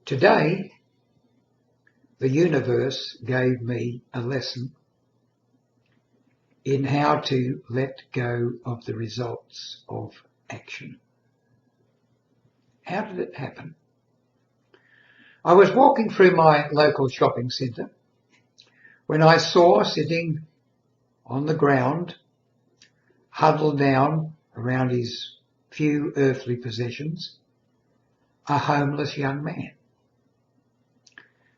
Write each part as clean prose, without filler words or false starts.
Today, the universe gave me a lesson in how to let go of the results of action. How did it happen? I was walking through my local shopping centre when I saw sitting on the ground, huddled down around his few earthly possessions, a homeless young man.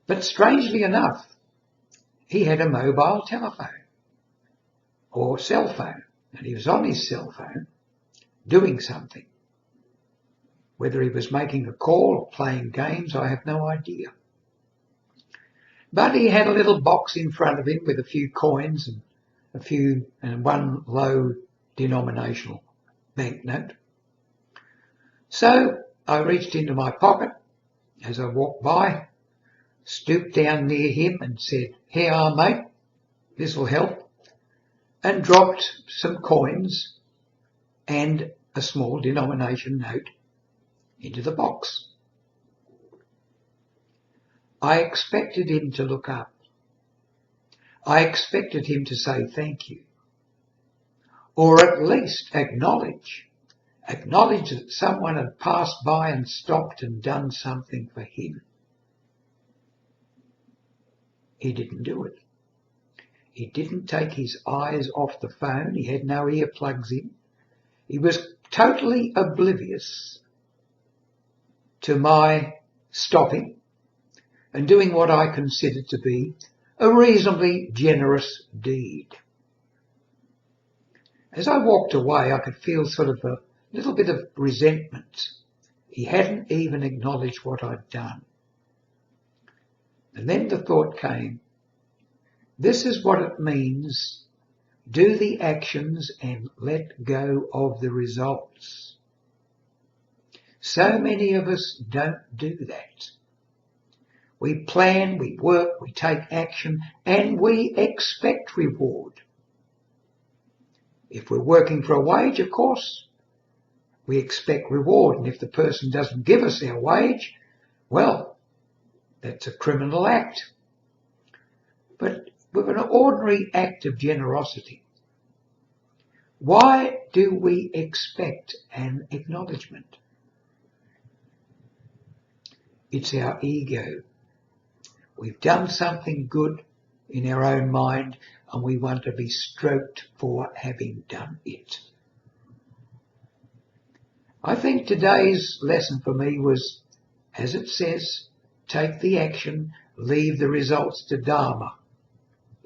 But strangely enough, he had a mobile telephone or cell phone, and he was on his cell phone doing something. Whether he was making a call or playing games, I have no idea. But he had a little box in front of him with a few coins and one low denominational banknote. So I reached into my pocket as I walked by, stooped down near him and said, "Here are, mate, this'll help," and dropped some coins and a small denomination note into the box. I expected him to look up. I expected him to say thank you, or at least acknowledge that someone had passed by and stopped and done something for him. He didn't do it. He didn't take his eyes off the phone. He had no earplugs in. He was totally oblivious to my stopping and doing what I considered to be a reasonably generous deed. As I walked away, I could feel sort of a little bit of resentment. He hadn't even acknowledged what I'd done. And then the thought came, this is what it means: do the actions and let go of the results. So many of us don't do that. We plan, we work, we take action, and we expect reward. If we're working for a wage, of course, we expect reward. And if the person doesn't give us our wage, well, that's a criminal act. But with an ordinary act of generosity, why do we expect an acknowledgement? It's our ego. We've done something good in our own mind and we want to be stroked for having done it. I think today's lesson for me was, as it says, take the action, leave the results to Dharma,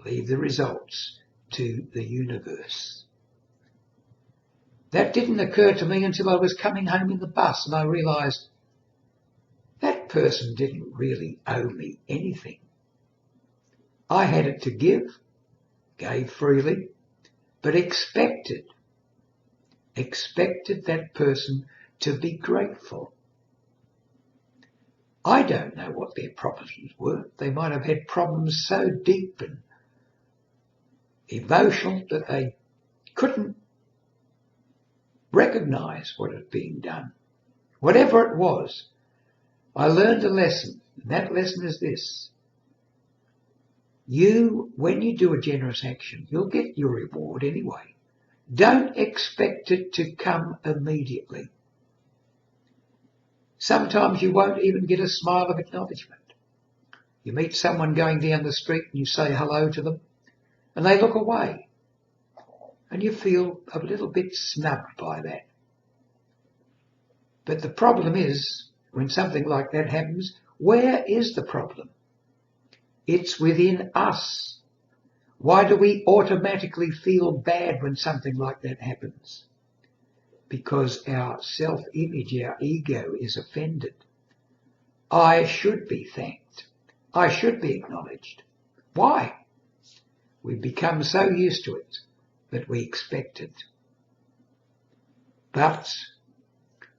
leave the results to the universe. That didn't occur to me until I was coming home in the bus and I realised that person didn't really owe me anything. I had it to give, gave freely, but expected that person to be grateful. I don't know what their problems were. They might have had problems so deep and emotional that they couldn't recognise what had been done. Whatever it was, I learned a lesson, and that lesson is this. When you do a generous action, you'll get your reward anyway. Don't expect it to come immediately. Sometimes you won't even get a smile of acknowledgement. You meet someone going down the street and you say hello to them and they look away and you feel a little bit snubbed by that. But the problem is, when something like that happens, where is the problem? It's within us. Why do we automatically feel bad when something like that happens? Because our self-image, our ego is offended. I should be thanked. I should be acknowledged. Why? We've become so used to it that we expect it. But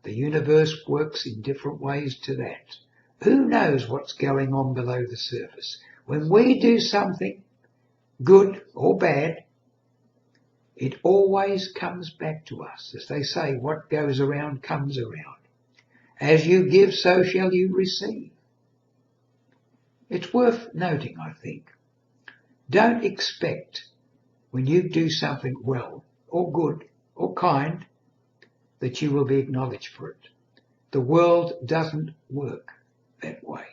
the universe works in different ways to that. Who knows what's going on below the surface? When we do something, good or bad, it always comes back to us. As they say, what goes around comes around. As you give, so shall you receive. It's worth noting, I think. Don't expect when you do something well or good or kind that you will be acknowledged for it. The world doesn't work that way.